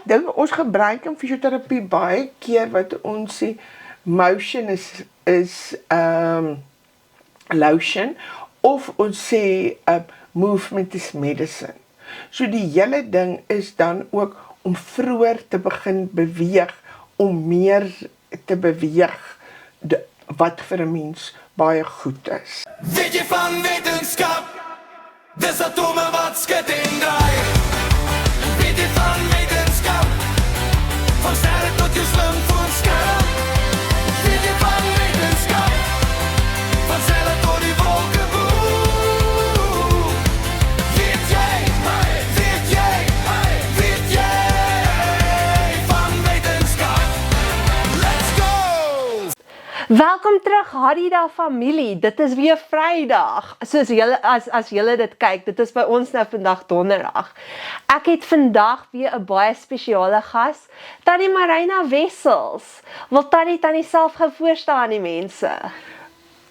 dink ons gebruik in fisioterapie baie keer wat ons sê motion is lotion, of ons sê movement is medicine. So die hele ding is dan ook om vroeër te begin beweeg, om meer te beweeg, wat vir 'n mens baie goed is. Weet jy van wetenskap? Dis atome wat skud en draai. Weet jy van wetenskap? Van sterre tot jou slimfoonskerm. Weet jy van wetenskap? Van selle tot die wolke woe. Weet jy van wetenskap? Let's go! Welkom terug, Harida familie. Dit is weer Vrydag. Soos julle, as julle dit kyk, dit is by ons nou vandag Donderdag. Ek het vandag weer 'n baie spesiale gas, Tannie Marina Wessels. Wil Tannie self gou voorstel aan die mense?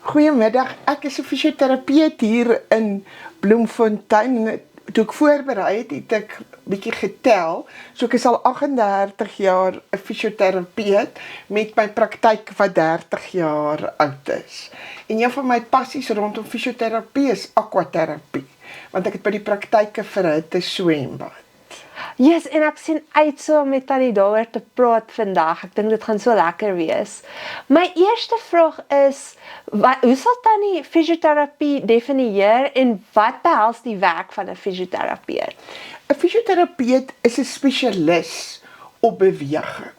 Goeiemiddag, ek is 'n fisioterapeut hier in Bloemfontein. Toe ek voorberei het ek bietjie getel, so ek is al 38 jaar 'n fisioterapeut met my praktyk wat 30 jaar oud is. En een van my passies rondom fisioterapie is aquaterapie, want ek het by die praktyke vir 'n swembad. Yes, en ek sien uit so om met Tannie daaroor te praat vandag. Ek dink dit gaan so lekker wees. My eerste vraag is, hoe sal Tannie fisioterapie definieer en wat behels die werk van 'n fisioterapeut? 'n Fisioterapeut is 'n spesialis op beweging.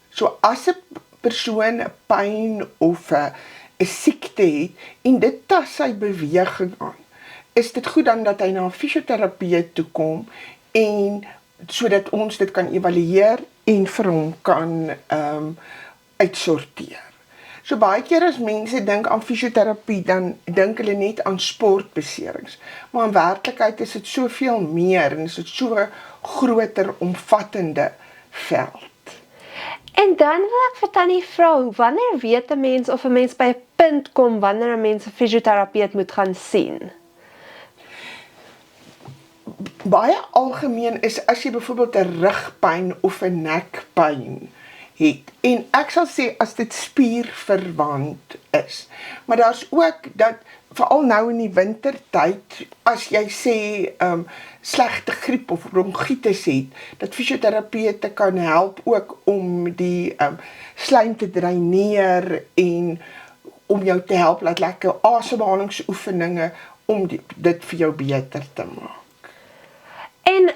So as 'n persoon 'n pyn of 'n siekte het en dit tas sy beweging aan, is dit goed dan dat hy na 'n fisioterapeut toe kom en sodat ons dit kan evalueer en vir hom kan uitsorteer. So baie keer as mense dink aan fisioterapie, dan dink hulle net aan sportbeserings. Maar in werklikheid is dit soveel meer en is dit so groter, omvattende veld. En dan wil ek vir Tannie vra, wanneer weet 'n mens of 'n mens by 'n punt kom wanneer 'n mens 'n fisioterapeut moet gaan sien? Baie algemeen is as jy byvoorbeeld 'n rugpyn of 'n nekpyn het. En ek sal sê as dit spierverwant is. Maar daar's ook dat veral nou in die wintertyd, as jy sê slegte griep of bronkietes het, dat fisioterapeute kan help ook om die slijm te dreineer en om jou te help laat lekker asemhalingsoefeninge om dit vir jou beter te maak. En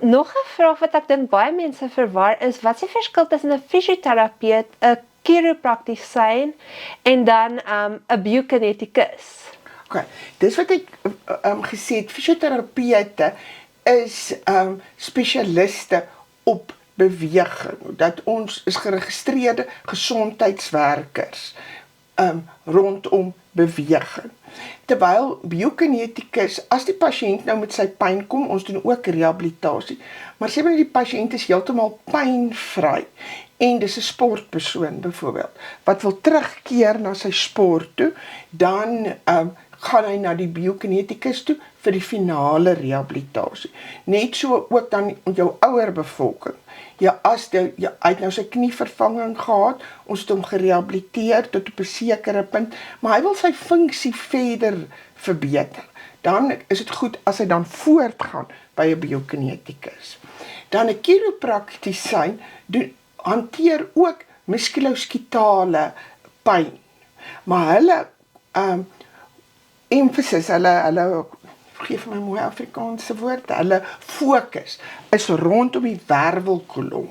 nog 'n vraag wat ek dink baie mense verwar is, wat is die verskil tussen 'n fisioterapeut, 'n chiropraktisyn en dan 'n biokineticus? Okay, dis wat ek gesê het, fisioterapeute is spesialiste op beweging. Dat ons is geregistreerde gesondheidswerkers rondom beweging. Terwyl biokineticus, as die pasiënt nou met sy pyn kom, ons doen ook rehabilitasie, maar sê maar die pasiënt is heeltemal pynvry en dis 'n sportpersoon byvoorbeeld wat wil terugkeer na sy sport toe, dan gaan hy na die biokineticus toe vir die finale rehabilitasie. Net so ook dan jou ouer bevolking. Ja, as hy het nou sy knievervanging gehad, ons het hom gerehabiliteer tot op 'n sekere punt, maar hy wil sy funksie verder verbeter. Dan is dit goed as hy dan voortgaan by 'n biokineticus. Dan 'n chiropraktisyn hanteer ook muskulosketale pyn. Maar hulle emphasis, hulle geef my mooi Afrikaanse woord, hulle fokus is rondom die wervelkolom.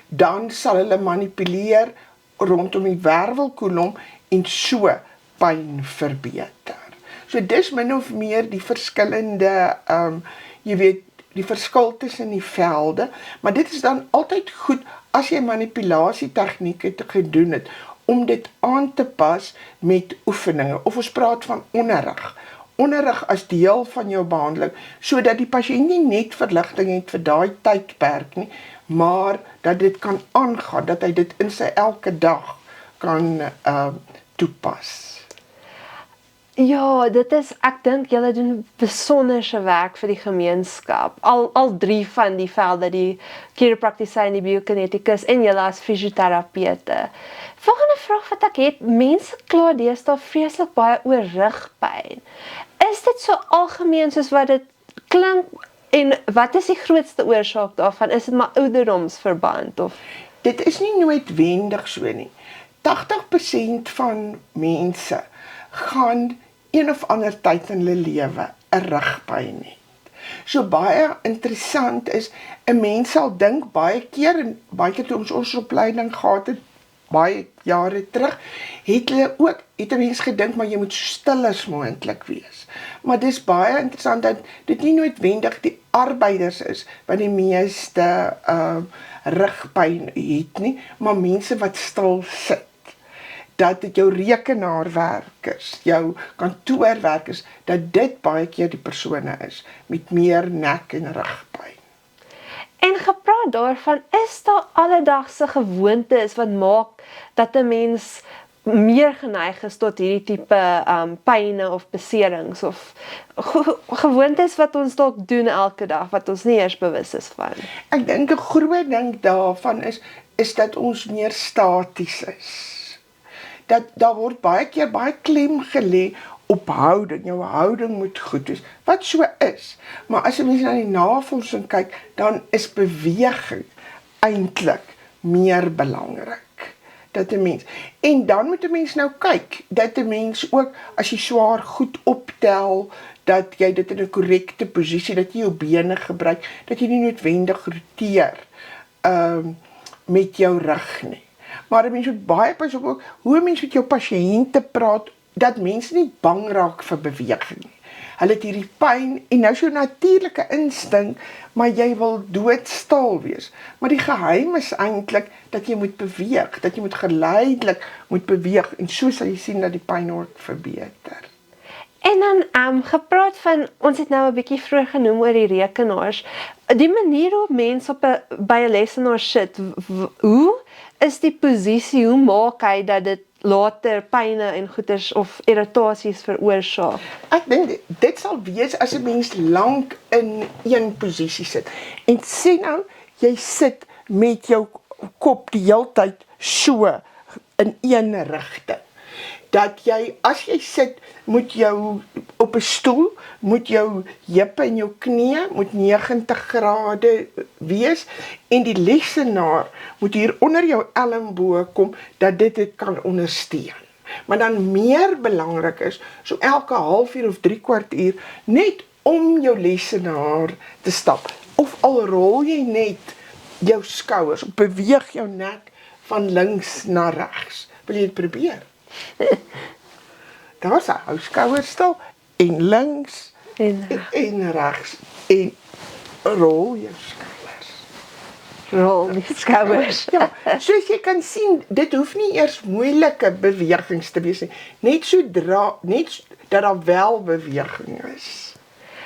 Dan sal hulle manipuleer rondom die wervelkolom en so pyn verbeter. So dis min of meer die verskillende, jy weet, die verskil tussen die velde, maar dit is dan altyd goed as jy manipulasietegnieke gedoen het, om dit aan te pas met oefeninge, of ons praat van onderrig. Onderrig as deel van jou behandeling, sodat die pasiënt nie net verligting het vir daai tydperk nie, maar dat dit kan aangaan, dat hy dit in sy elke dag kan toepas. Ja, dit is, ek dink julle doen besonderse werk vir die gemeenskap. Al drie van die velde, die chiropraktisyn, die biokineticus en julle as fisioterapeute. Volgende vraag wat ek het, mense kla deesdae vreeslik baie oor rugpyn. Is dit so algemeen soos wat dit klink en wat is die grootste oorsaak daarvan? Is dit maar ouderdomsverband of? Dit is nie noodwendig so nie. 80% van mense gaan een of ander tyd in hulle lewe 'n rugpyn het. So baie interessant is, 'n mens sal dink baie keer, en baie keer toe ons opleiding gehad het, baie jare terug, het 'n mens gedink, maar jy moet so stil as moontlik wees. Maar dis baie interessant dat dit nie noodwendig die arbeiders is wat die meeste rugpyn het nie, maar mense wat stil sit. Dat dit jou rekenaarwerkers, jou kantoorwerkers, dat dit baie keer die persone is met meer nek- en rugpyn. En gepraat daarvan, is daar alledaagse gewoontes wat maak dat 'n mens meer geneig is tot hierdie tipe pyne of beserings of gewoontes wat ons dalk doen elke dag wat ons nie eers bewus is van? Ek dink 'n groot ding daarvan is dat ons meer staties is. Dat daar word baie keer baie klem gelê op houding. Jou houding moet goed wees, wat so is. Maar as jy mens na die navorsing kyk, dan is beweging eintlik meer belangrik. Dat 'n mens, en dan moet 'n mens nou kyk, dat 'n mens ook, as jy swaar goed optel, dat jy dit in 'n korrekte posisie, dat jy jou bene gebruik, dat jy nie noodwendig roteer met jou rug nie. Maar 'n mens moet baie pas op ook hoe 'n mens met jou pasiënte praat, dat mense nie bang raak vir beweging nie. Hulle het hierdie pyn en nou is jou natuurlike instink, maar jy wil doodstil wees. Maar die geheim is eintlik dat jy moet beweeg, dat jy moet geleidelik moet beweeg en so sal jy sien dat die pyn ook verbeter. En dan gepraat van, ons het nou 'n bietjie vroeër genoem oor die rekenaars, die manier hoe mense by 'n lesenaar sit, hoe is die posisie, hoe maak hy dat dit later pyne en goeters of irritasies veroorsaak? Ek dink dit sal wees as 'n mens lank in een posisie sit. En sê nou, jy sit met jou kop die heeltyd so in een rigting. Dat jy, as jy sit, moet jou op 'n stoel, moet jou heupe en jou knie moet 90 grade wees en die lesenaar moet hier onder jou elmboog kom dat dit kan ondersteun. Maar dan meer belangrik is, so elke halfuur of 3/4 uur net om jou lesenaar te stap. Of al rol jy net jou skouers, beweeg jou nek van links na regs. Wil jy dit probeer? Daar is hou skouers stil en links en regs en rol jou skouers. Rol die skouers. Ja, soos jy kan sien, dit hoef nie eers moeilike bewegings te wees nie. Net dat daar wel beweging is.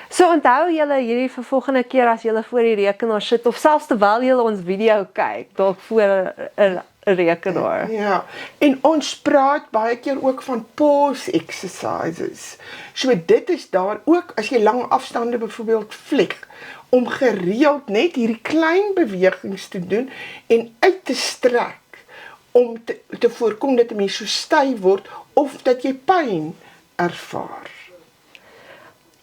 So onthou julle hierdie vir volgende keer as julle voor die rekenaar sit of selfs terwyl julle ons video kyk, dalk voor 'n rekenaar. Ja, en ons praat baie keer ook van pause exercises. So dit is daar ook as jy lang afstande byvoorbeeld vlieg, om gereeld net hierdie klein bewegings te doen en uit te strek om te voorkom dat 'n mens so styf word of dat jy pyn ervaar.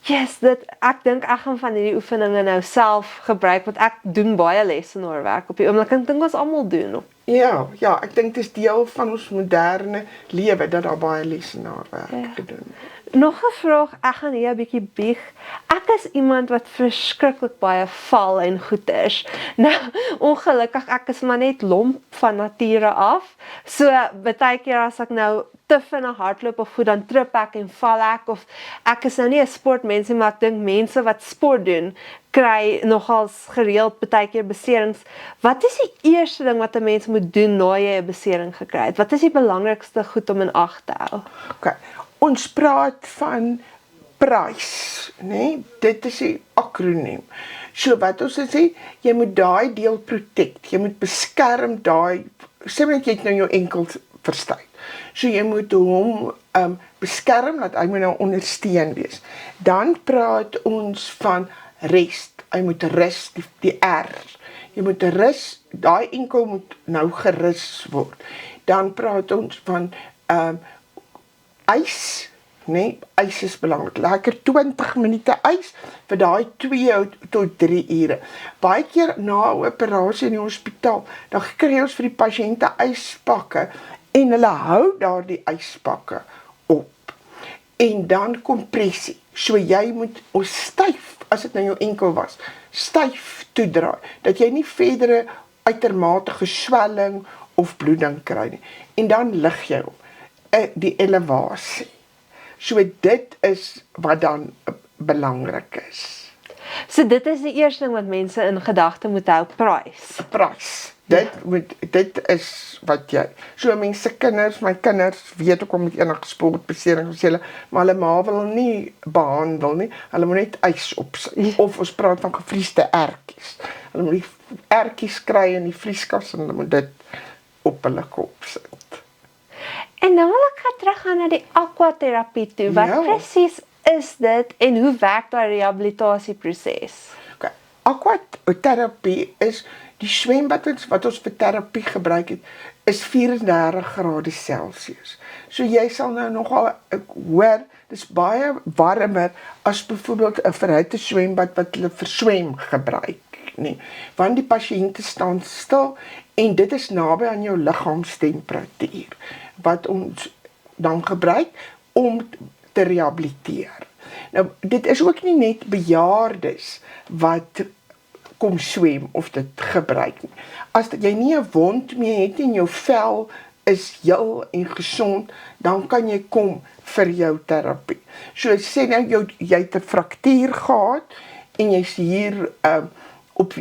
Yes, ek dink ek gaan van hierdie oefeninge nou self gebruik, want ek doen baie lesenaarwerk op die oomblik. Ek dink ons almal doen. Ja, ek dink dit is deel van ons moderne lewe dat daar baie lesenaarwerk te doen. Nog 'n vraag, ek gaan hier 'n bietjie bieg. Ek is iemand wat verskriklik baie val en goeters. Nou, ongelukkig ek is maar net lomp van nature af. So baie keer as ek nou te vinnig hardloop of goed, dan trip ek en val ek, of ek is nou nie 'n sportmens nie, maar ek dink mense wat sport doen, kry nogals gereeld baie keer beserings. Wat is die eerste ding wat 'n mens moet doen na jy 'n besering gekry het? Wat is die belangrikste goed om in ag te hou? Okay. Ons praat van PRICE, né? Dit is 'n akroniem. So wat ons sê, jy moet daai deel protect. Jy moet beskerm daai, sê net jy het nou jou enkel verstuit. So jy moet hom beskerm, dat hy moet nou ondersteun wees. Dan praat ons van rest. Hy moet rus, die R. Jy moet rus, daai enkel moet nou gerus word. Dan praat ons van ys, nee, ys is belangrik. Lekker 20 minute ys vir daai 2 tot 3 ure. Baie keer na 'n operasie in die hospitaal, dan kry ons vir die pasiënte yspakke en hulle hou daardie yspakke op. En dan kompressie. So jy moet styf, as dit nou jou enkel was, styf toedraai, dat jy nie verdere uitermate swelling of bloeding kry nie. En dan lig jy op. Die elevasie. So dit is wat dan belangrik is. So dit is die eerste ding wat mense in gedagte moet hou, prys. Prys. Dit is wat jy. So mense kinders, my kinders weet ook om met enige sportbesering as hulle, maar hulle ma wil nie behandel nie. Hulle moet net ys opsit. Of ons praat van gevriesde ertjies. Hulle moet die ertjies kry in die vrieskas en hulle moet dit op hulle kop sit. En nou wil ek gaan teruggaan na die aquaterapie toe. Wat presies is dit en hoe werk daai rehabilitasieproses? Okay. Aquaterapie is die swembad wat ons vir terapie gebruik het, is 34 grade Celsius. So jy sal nou nogal hoor, dis baie warmer as byvoorbeeld 'n verhitte swembad wat hulle vir swem gebruik. Nee, want die pasiënte staan stil en dit is naby aan jou liggaamstemperatuur wat ons dan gebruik om te rehabiliteer. Nou, dit is ook nie net bejaardes wat kom swem of dit gebruik nie. As jy nie 'n wond meer het en jou vel is heel en gesond, dan kan jy kom vir jou terapie. So sê nou jy het 'n fraktuur gehad en jy's hier op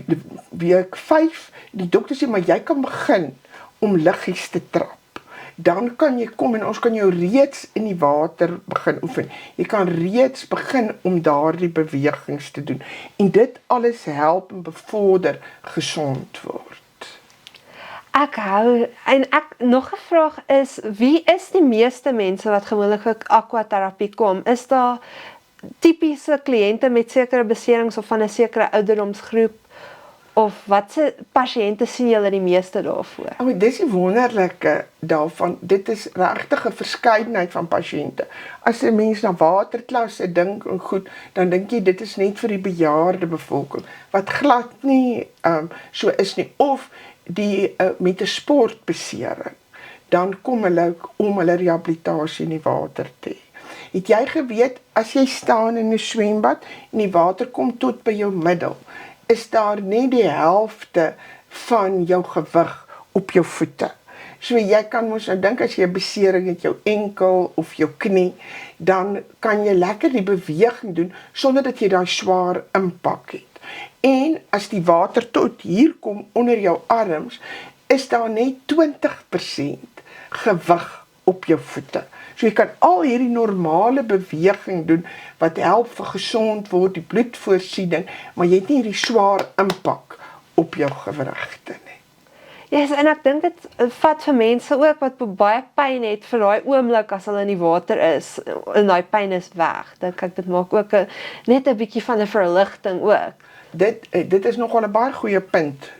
week 5, die dokter sê maar jy kan begin om liggies te trap. Dan kan jy kom en ons kan jou reeds in die water begin oefen. Jy kan reeds begin om daardie bewegings te doen. En dit alles help en bevorder gesond word. Ek hou, en nog 'n vraag is, wie is die meeste mense wat gewoonlik vir aquaterapie kom? Is daar tipiese kliënte met sekere beserings of van 'n sekere ouderdomsgroep? Of watse pasiënte sien julle die meeste daarvoor? Dis die wonderlike daarvan. Dit is regtig 'n verskeidenheid van pasiënte. As 'n mens na waterklasse dink en goed, dan dink jy dit is net vir die bejaarde bevolking, wat glad nie so is nie. Of die met 'n sportbesering, dan kom hulle om hulle rehabilitasie in die water te hê. Het jy geweet, as jy staan in 'n swembad en die water kom tot by jou middel, is daar net die helfte van jou gewig op jou voete. So jy kan mos nou dink as jy 'n besering het, jou enkel of jou knie, dan kan jy lekker die beweging doen sonder dat jy daai swaar impak het. En as die water tot hier kom onder jou arms, is daar net 20% gewig op jou voete. So jy kan al hierdie normale beweging doen wat help vir gesond word, die bloedvoorsiening, maar jy het nie hierdie swaar impak op jou gewrigte nie. Ja, en ek dink dit vat vir mense ook wat baie pyn het vir daai oomblik as hulle in die water is en daai pyn is weg. Dink ek dit maak ook net 'n bietjie van 'n verligting ook. Dit is nogal 'n baie goeie punt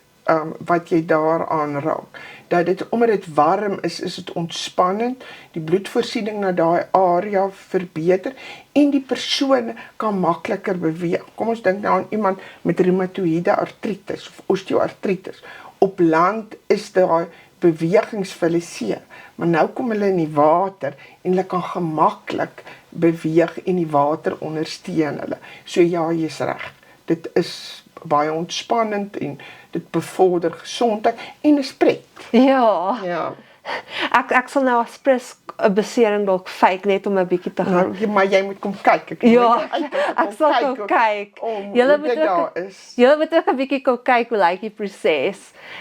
wat jy daar aanraak. Dat dit omdat dit warm is dit ontspannend, die bloedvoorsiening na daai area verbeter en die persoon kan makliker beweeg. Kom ons dink nou aan iemand met reumatoïede artritis of osteoartritis. Op land is daai bewegings vir hulle seer, maar nou kom hulle in die water en hulle kan gemaklik beweeg en die water ondersteun hulle. So ja, jy's reg. Dit is baie ontspannend en dit bevorder gesondheid en is pret. Ja. Ja. Ek sal nou as prins 'n besering dalk fake net om 'n bietjie te gaan. Nou, maar jy moet kom kyk. Ek sal kom kyk. Julle moet ook 'n bietjie kom kyk hoe lyk die proses.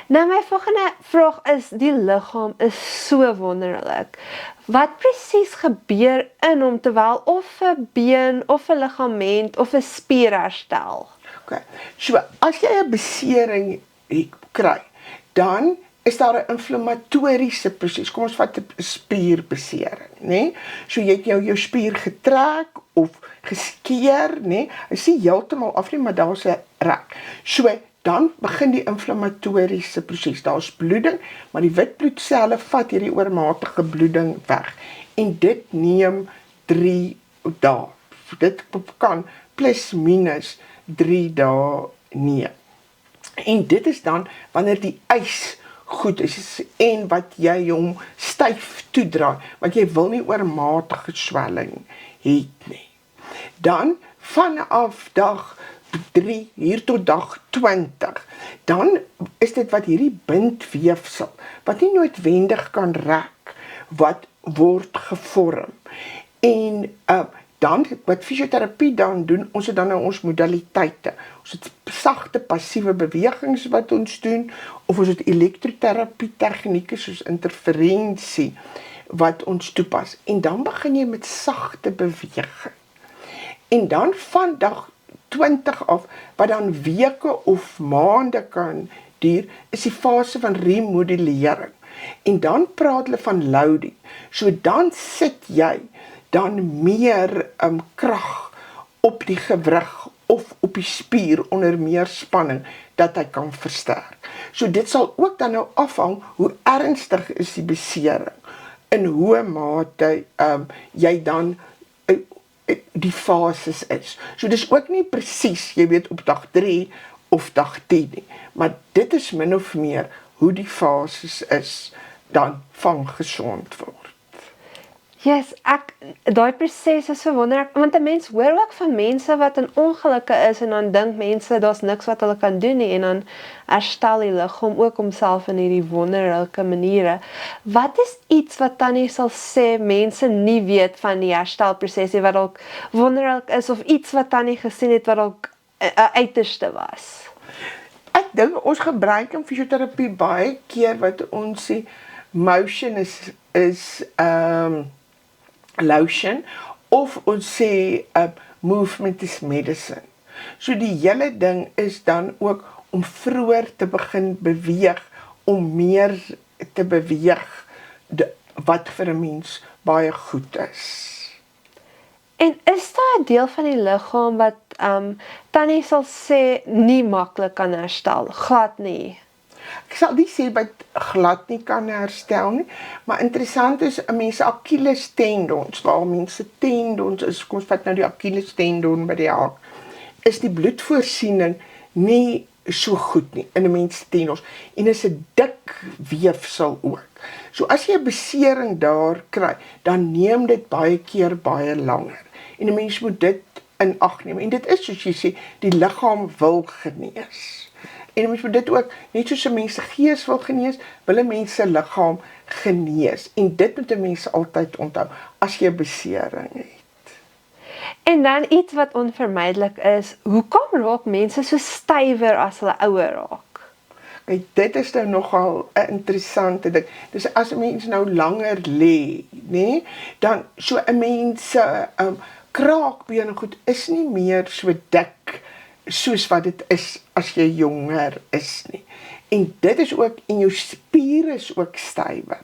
Nou my volgende vraag is, die liggaam is so wonderlik. Wat presies gebeur in hom terwyl of 'n been of 'n ligament of 'n spier herstel? Okay. So, as jy 'n besering kry, dan is daar 'n inflammatoriese proses. Kom ons vat 'n spierbesering, né? So jy het jou spier getrek of geskeer, né? Hy is nie heeltemal af nie, maar daar's 'n rek. So dan begin die inflammatoriese proses. Daar's bloeding, maar die wit bloedselle vat hierdie oormatige bloeding weg. En dit neem 3 dae. Dit kan plus minus 3 dae neem. En dit is dan wanneer die ys goed is en wat jy hom styf toedraai, want jy wil nie oormatige swelling hê nie. Dan vanaf dag 3 hier tot dag 20, dan is dit wat hierdie bindweefsel, wat nie noodwendig kan rek, wat word gevorm. En dan, wat fisioterapie dan doen, ons het dan nou ons modaliteite. Ons het sagte passiewe bewegings wat ons doen, of ons het elektroterapie tegnieke soos interferensie wat ons toepas. En dan begin jy met sagte beweging. En dan van dag 20 af, wat dan weke of maande kan duur, is die fase van remodulering. En dan praat hulle van loading. So dan sit jy dan meer krag op die gewrig of op die spier onder meer spanning, dat hy kan versterk. So dit sal ook dan nou afhang hoe ernstig is die besering, in hoe mate jy dan die fases is. So dis ook nie presies, jy weet, op dag 3 of dag 10 nie, maar dit is min of meer hoe die fases is dan van gesond word. Yes, daai proses is so wonderlik, want 'n mens hoor ook van mense wat in ongelukke is en dan dink mense daar's niks wat hulle kan doen nie en dan herstel die liggaam ook homself in hierdie wonderlike maniere. Wat is iets wat Tannie sal sê mense nie weet van die herstelproses wat dalk wonderlik is, of iets wat Tannie gesien het wat dalk 'n uiterste was? Ek dink ons gebruik in fisioterapie baie keer wat ons sê motion is lotion, of ons sê movement is medicine. So die hele ding is dan ook om vroeër te begin beweeg, om meer te beweeg, wat vir 'n mens baie goed is. En is daar 'n deel van die liggaam wat Tannie sal sê nie maklik kan herstel, glad nie? Ek sal nie sê wat glad nie kan herstel nie, maar interessant is, mense Achilles tendons, waar mense tendons is, kom ons vat nou die Achilles tendon by die haak, is die bloedvoorsiening nie so goed nie, in 'n mens se tendons, en is 'n dik weefsel ook. So as jy 'n besering daar kry, dan neem dit baie keer baie langer, en 'n mens moet dit in ag neem, en dit is soos jy sê, die liggaam wil genees. En mens moet dit ook, net soos 'n mens se gees wil genees, wil 'n mens se liggaam genees. En dit moet 'n mens altyd onthou, as jy 'n besering het. En dan iets wat onvermydelik is, hoekom raak mense so stywer as hulle ouer raak? Kijk, dit is nou nogal 'n interessante ding. Dus as 'n mens nou langer lê, nee, dan so 'n mens se kraakbeen goed is nie meer so dik soos wat dit is as jy jonger is nie. En dit is ook, en jou spiere is ook stywer,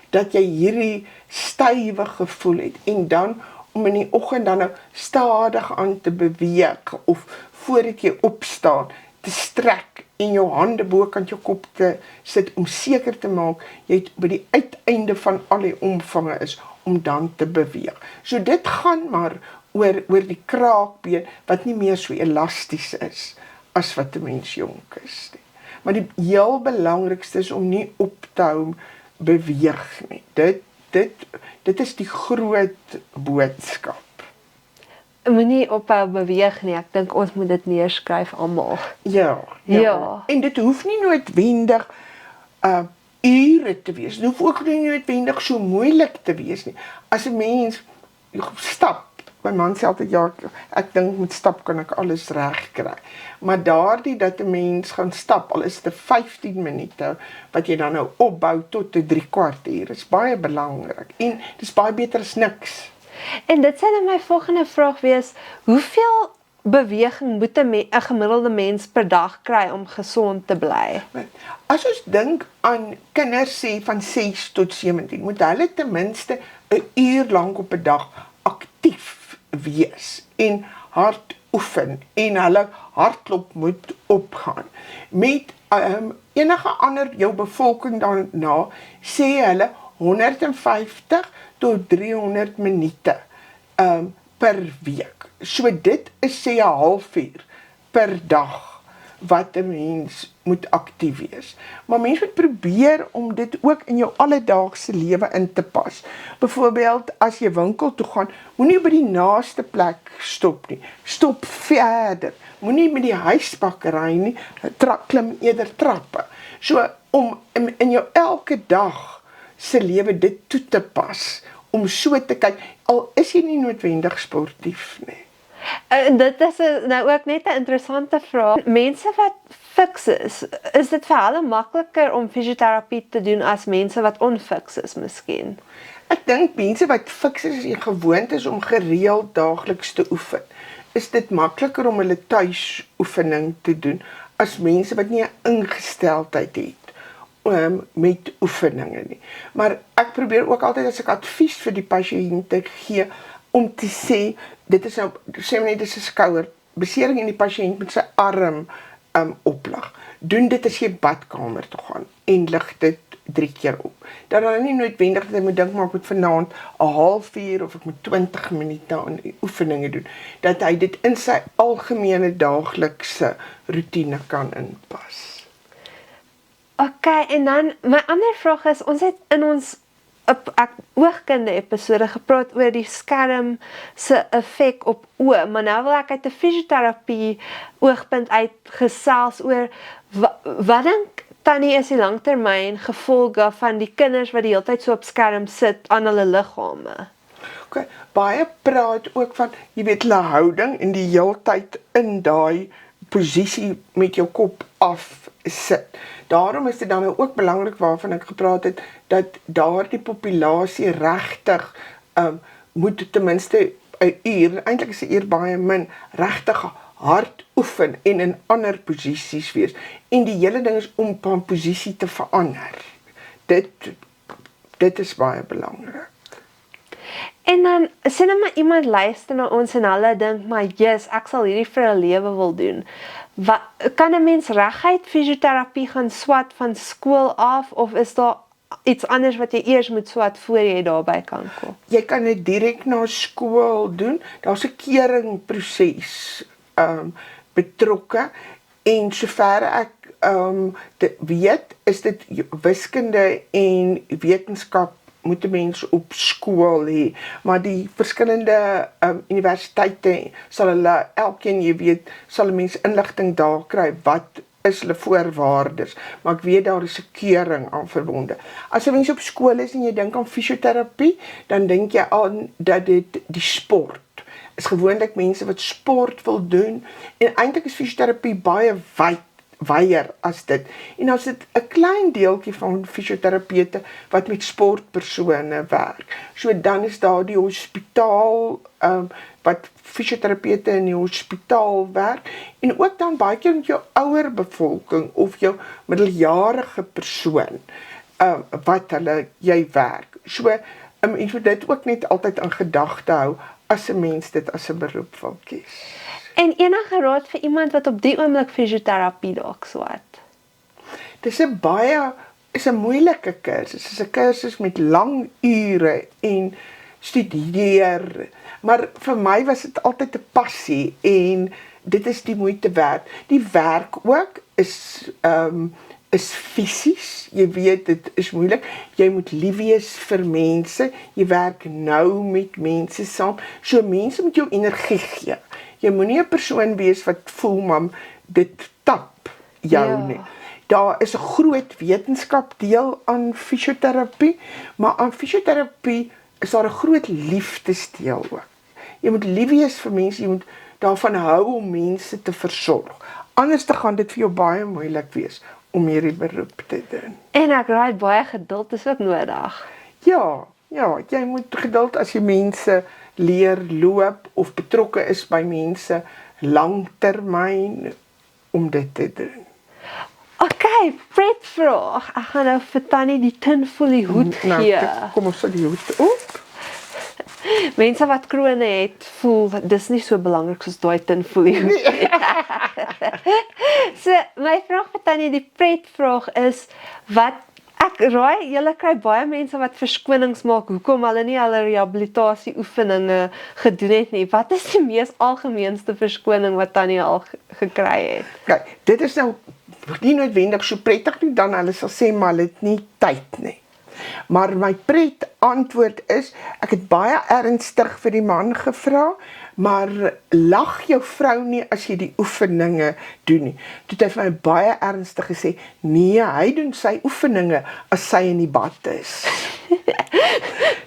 dat jy hierdie stywe gevoel het, en dan om in die oggend dan nou stadig aan te beweeg, of voordat jy opstaan, te strek, en jou hande bokant jou kop te sit, om seker te maak, jy het by die uiteinde van al die omvange is, om dan te beweeg. So dit gaan maar oor die kraakbeen, wat nie meer so elasties is, as wat 'n mens jonk is nie. Maar die heel belangrikste is om nie op te hou beweeg nie. Dit is die groot boodskap. Moenie ophou beweeg nie, ek dink ons moet dit neerskryf almal. Ja. En dit hoef nie noodwendig ure te wees. Dit hoef ook nie noodwendig so moeilik te wees nie. As 'n mens stap, my man sê altyd, ja, ek dink met stap kan ek alles reg kry. Maar daardie dat 'n mens gaan stap, al is dit 15 minute, wat jy dan nou opbou tot 'n 3/4 uur, is baie belangrik. En dis baie beter as niks. En dit sal my volgende vraag wees, hoeveel beweging moet 'n gemiddelde mens per dag kry om gesond te bly? As ons dink aan kinders sê van 6 tot 17, moet hulle ten minste 'n uur lank op 'n dag aktief wees en hard oefen en hulle hartklop moet opgaan. Met enige ander jou bevolking daarna sê hulle 150 tot 300 minute per week. So dit is sê 'n halfuur per dag wat 'n mens moet aktief wees. Maar mens moet probeer om dit ook in jou alledaagse lewe in te pas. Byvoorbeeld as jy winkel toe gaan, moenie by die naaste plek stop nie. Stop verder. Moenie met die huisbakkery nie, klim eerder trappe. So om in jou elke dag se lewe dit toe te pas, om so te kyk, al is jy nie noodwendig sportief nie. Dit is nou ook net 'n interessante vraag. Mense wat fiks is dit vir hulle makliker om fisioterapie te doen as mense wat onfiks is miskien? Ek dink mense wat fiks is en gewoond is om gereeld daagliks te oefen, is dit makliker om hulle tuisoefening te doen as mense wat nie 'n ingesteldheid het met oefeninge nie. Maar ek probeer ook altyd as ek advies vir die pasiënte gee om te sê, dit is nou, sê maar net dis 'n skouerbesering en die pasiënt met sy arm oplig. Doen dit as jy badkamer toe gaan en lig dit 3 keer op. Dat hulle nie noodwendig dat hy moet dink maar ek moet vanaand 'n halfuur of ek moet 20 minute aan oefeninge doen. Dat hy dit in sy algemene daaglikse roetine kan inpas. Okay, en dan my ander vraag is, ons het in ons oogkunde episode gepraat oor die skerm se effek op oë, maar nou wil ek uit 'n fisioterapie oogpunt uit gesels oor wat dink Tannie is die langtermyn gevolge van die kinders wat die hele tyd so op skerm sit aan hulle liggame? Okay, baie praat ook van, jy weet, hulle houding en die heeltyd in daai posisie met jou kop af sit. Daarom is dit dan ook belangrik waarvan ek gepraat het, dat daardie populasie regtig moet ten minste 'n uur, eintlik is 'n uur baie min, regtig hard oefen en in ander posisies wees. En die hele ding is om van posisie te verander. Dit is baie belangrik. En dan sien nou maar iemand luister na ons en hulle dink, maar yes, ek sal hierdie vir 'n lewe wil doen. Kan 'n mens reguit fisioterapie gaan swat van skool af, of is daar iets anders wat jy eers moet swat voor jy daarby kan kom? Jy kan dit direk na skool doen. Daar's 'n keringproses betrokke en sover ek weet, is dit wiskunde en wetenskap moet 'n mens op skool hê, maar die verskillende universiteite sal hulle, elkeen, jy weet, sal 'n mens inligting daar kry, wat is hulle voorwaardes, maar ek weet daar is 'n keuring aan verbonde. As 'n mens op skool is en jy dink aan fisioterapie, dan dink jy aan dat dit die sport is, gewoonlik mense wat sport wil doen, en eintlik is fisioterapie baie wyer as dit. En dan is dit 'n klein deeltjie van fisioterapeute wat met sportpersone werk. So dan is daar die hospitaal, wat fisioterapeute in die hospitaal werk, en ook dan baie keer met jou ouer bevolking of jou middeljarige persoon wat jy werk. So jy moet dit ook net altyd in gedagte hou as 'n mens dit as 'n beroep wil kies. En enige raad vir iemand wat op die oomblik fisioterapie dalk swat? Dis 'n moeilike kursus. Dit is 'n kursus met lang ure en studeer. Maar vir my was dit altyd 'n passie en dit is die moeite werd. Die werk ook is fisies. Jy weet, dit is moeilik. Jy moet lief wees vir mense. Jy werk nou met mense saam. So mense moet jou energie gee. Jy moenie 'n persoon wees wat voel, mam, dit tap jou nie. Daar is 'n groot wetenskap deel aan fisioterapie, maar aan fisioterapie is daar 'n groot liefdesdeel ook. Jy moet lief wees vir mense, jy moet daarvan hou om mense te versorg. Anders te gaan dit vir jou baie moeilik wees om hierdie beroep te doen. En ek raai baie geduld is ook nodig. Ja, jy moet geduld as jy mense leer loop of betrokke is by mense langtermyn om dit te doen? Okay, pretvraag. Ek gaan nou vir Tannie die tinfolie hoed gee. Kom ons sit die hoed op. Mense wat krone het, voel dis nie so belangrik soos daai tinfolie hoed. So, my vraag vir Tannie die pretvraag is, wat ek raai, julle kry baie mense wat verskonings maak, hoekom hulle nie hulle rehabilitasie oefeninge gedoen het nie. Wat is die mees algemeenste verskoning wat Tannie al gekry het? Kyk, dit is nou nie noodwendig so prettig nie, dan hulle sal sê, maar hulle het nie tyd nie. Maar my pret antwoord is, ek het baie ernstig vir die man gevra, maar lag jou vrou nie as jy die oefeninge doen nie. Toe het hy vir my baie ernstig gesê, nee, hy doen sy oefeninge as sy in die bad is.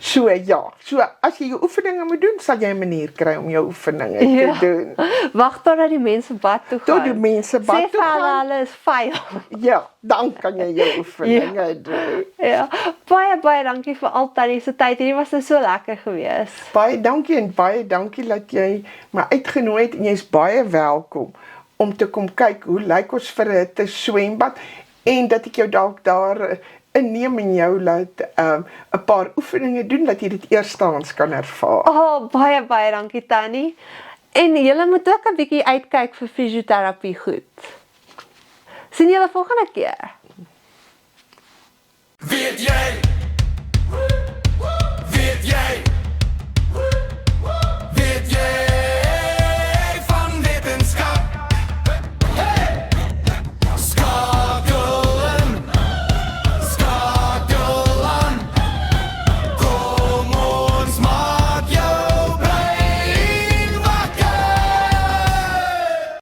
So ja, so as jy jou oefeninge moet doen, sal jy 'n manier kry om jou oefeninge te doen. Wag totdat die mense bad toe gaan. Tot die mense bad Sê toe vir gaan. hulle is vuil. Ja, dan kan jy jou oefeninge doen. Ja, baie dankie vir al Tannie se tyd. Hierdie was so lekker geweest. Baie dankie en baie dankie dat jy my uitgenooi het en jy's baie welkom om te kom kyk hoe lyk ons vir 'n swembad en dat ek jou dalk daar inneem en jou laat 'n paar oefeninge doen dat jy dit eerstehands kan ervaar. Oh, baie dankie Tannie. En julle moet ook 'n bietjie uitkyk vir fisioterapie goed. Sien julle volgende keer. Weet jy